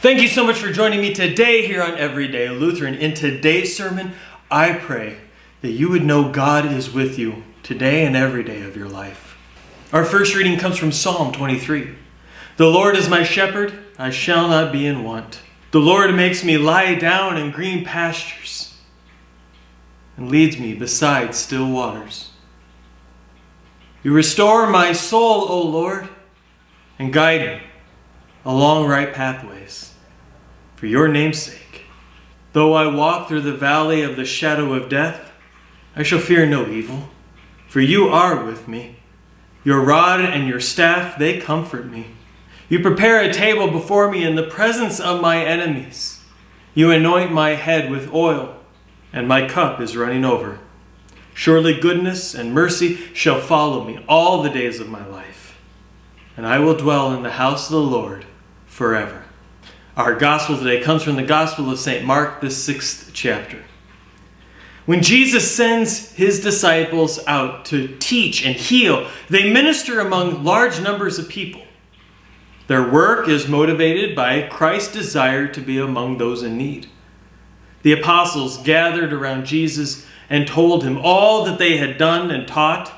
Thank you so much for joining me today here on Everyday Lutheran. In today's sermon, I pray that you would know God is with you today and every day of your life. Our first reading comes from Psalm 23. The Lord is my shepherd, I shall not be in want. The Lord makes me lie down in green pastures and leads me beside still waters. You restore my soul, O Lord, and guide me along right pathways for your name's sake. Though I walk through the valley of the shadow of death, I shall fear no evil, for you are with me. Your rod and your staff, they comfort me. You prepare a table before me in the presence of my enemies. You anoint my head with oil, and my cup is running over. Surely goodness and mercy shall follow me all the days of my life, and I will dwell in the house of the Lord forever. Our gospel today comes from the Gospel of St. Mark, the 6th chapter. When Jesus sends his disciples out to teach and heal, they minister among large numbers of people. Their work is motivated by Christ's desire to be among those in need. The apostles gathered around Jesus and told him all that they had done and taught.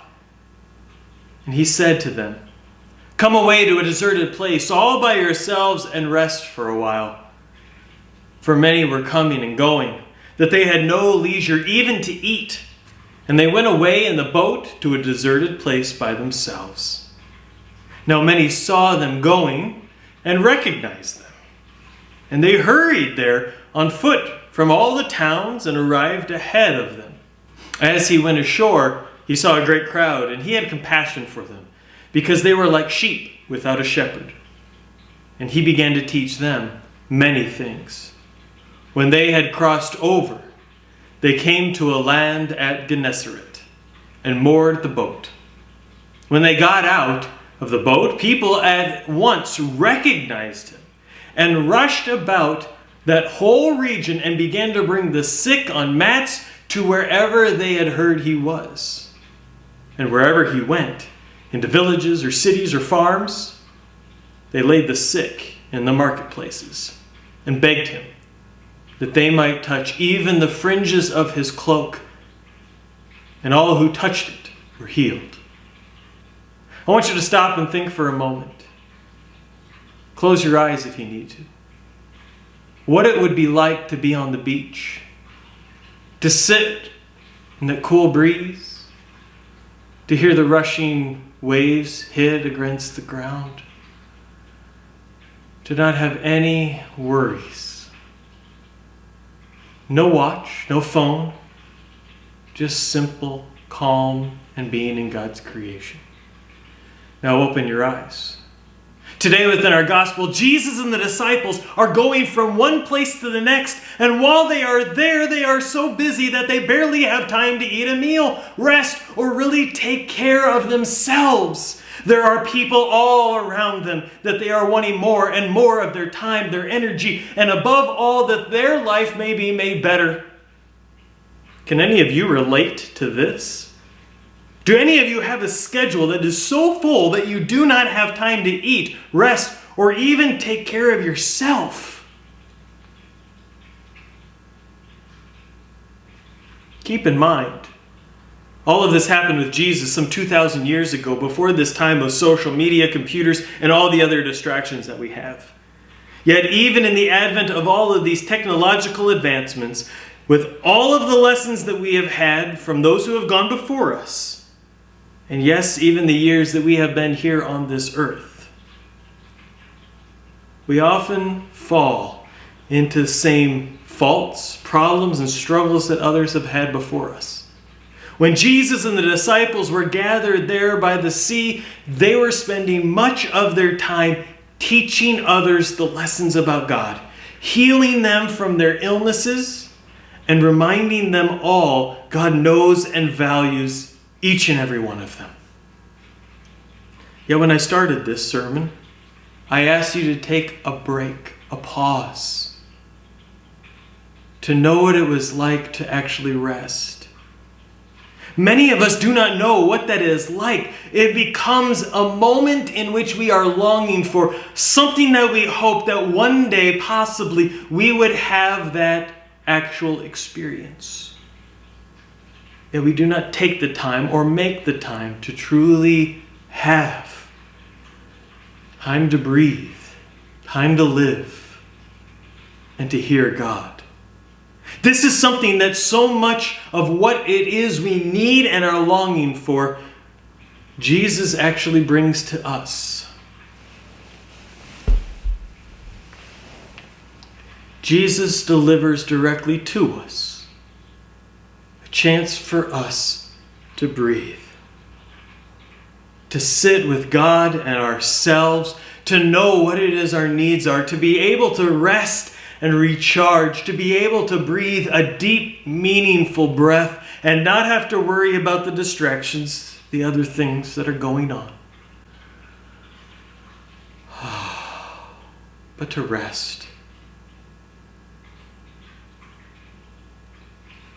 And he said to them, "Come away to a deserted place all by yourselves and rest for a while." For many were coming and going, that they had no leisure even to eat. And they went away in the boat to a deserted place by themselves. Now many saw them going and recognized them. And they hurried there on foot from all the towns and arrived ahead of them. As he went ashore, he saw a great crowd, and he had compassion for them, because they were like sheep without a shepherd. And he began to teach them many things. When they had crossed over, they came to a land at Gennesaret and moored the boat. When they got out of the boat, people at once recognized him and rushed about that whole region and began to bring the sick on mats to wherever they had heard he was. And wherever he went, into villages or cities or farms, they laid the sick in the marketplaces and begged him that they might touch even the fringes of his cloak. And all who touched it were healed. I want you to stop and think for a moment. Close your eyes if you need to. What it would be like to be on the beach, to sit in that cool breeze, to hear the rushing waves hit against the ground, to not have any worries. No watch, no phone, just simple calm and being in God's creation. Now open your eyes. Today within our gospel, Jesus and the disciples are going from one place to the next, and while they are there, they are so busy that they barely have time to eat a meal, rest, or really take care of themselves. There are people all around them that they are wanting more and more of their time, their energy, and above all, that their life may be made better. Can any of you relate to this? Do any of you have a schedule that is so full that you do not have time to eat, rest, or even take care of yourself? Keep in mind, all of this happened with Jesus some 2,000 years ago, before this time of social media, computers, and all the other distractions that we have. Yet even in the advent of all of these technological advancements, with all of the lessons that we have had from those who have gone before us, and yes, even the years that we have been here on this earth, we often fall into the same faults, problems, and struggles that others have had before us. When Jesus and the disciples were gathered there by the sea, they were spending much of their time teaching others the lessons about God, healing them from their illnesses, and reminding them all God knows and values each and every one of them. Yet when I started this sermon, I asked you to take a break, a pause, to know what it was like to actually rest. Many of us do not know what that is like. It becomes a moment in which we are longing for something that we hope that one day possibly we would have that actual experience. Yet we do not take the time or make the time to truly have time to breathe, time to live, and to hear God. This is something that so much of what it is we need and are longing for, Jesus actually brings to us. Jesus delivers directly to us a chance for us to breathe, to sit with God and ourselves, to know what it is our needs are, to be able to rest and recharge, to be able to breathe a deep, meaningful breath and not have to worry about the distractions, the other things that are going on. But to rest.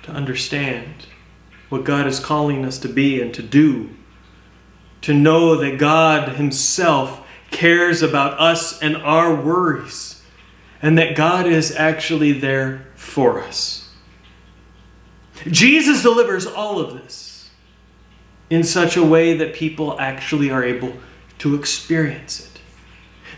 To understand what God is calling us to be and to do. To know that God Himself cares about us and our worries. And that God is actually there for us. Jesus delivers all of this in such a way that people actually are able to experience it.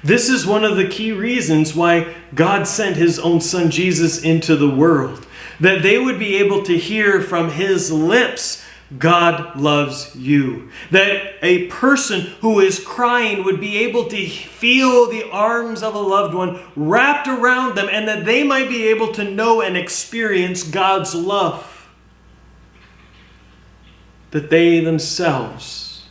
This is one of the key reasons why God sent His own Son Jesus into the world. That they would be able to hear from His lips, God loves you. That a person who is crying would be able to feel the arms of a loved one wrapped around them, and that they might be able to know and experience God's love. That they themselves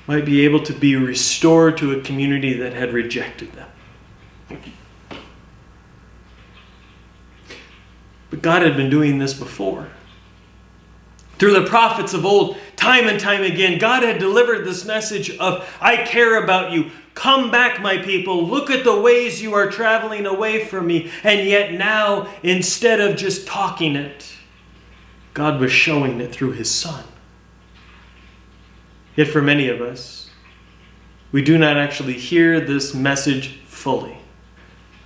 might be able to be restored to a community that had rejected them. But God had been doing this before. Through the prophets of old, time and time again, God had delivered this message of, I care about you. Come back, my people. Look at the ways you are traveling away from me. And yet now, instead of just talking it, God was showing it through His Son. Yet for many of us, we do not actually hear this message fully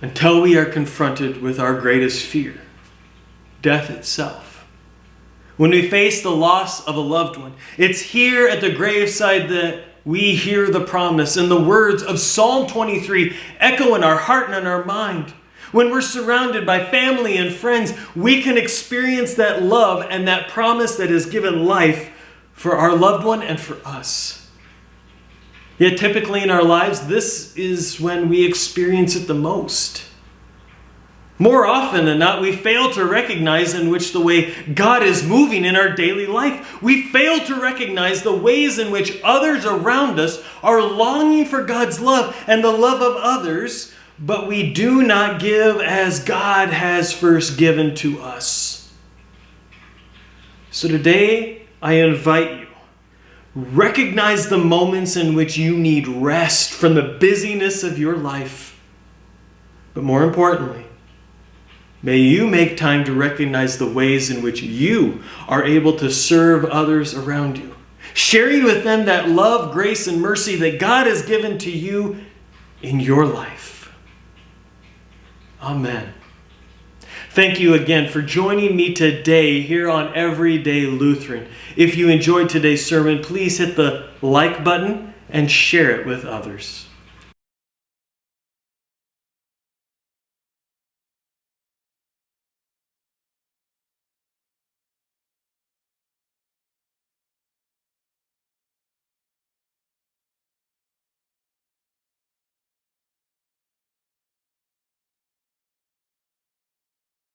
until we are confronted with our greatest fear, death itself. When we face the loss of a loved one, it's here at the graveside that we hear the promise and the words of Psalm 23 echo in our heart and in our mind. When we're surrounded by family and friends, we can experience that love and that promise that has given life for our loved one and for us. Yet typically in our lives, this is when we experience it the most. More often than not, we fail to recognize in which the way God is moving in our daily life. We fail to recognize the ways in which others around us are longing for God's love and the love of others, but we do not give as God has first given to us. So today, I invite you, recognize the moments in which you need rest from the busyness of your life. But more importantly, may you make time to recognize the ways in which you are able to serve others around you, sharing with them that love, grace, and mercy that God has given to you in your life. Amen. Thank you again for joining me today here on Everyday Lutheran. If you enjoyed today's sermon, please hit the like button and share it with others.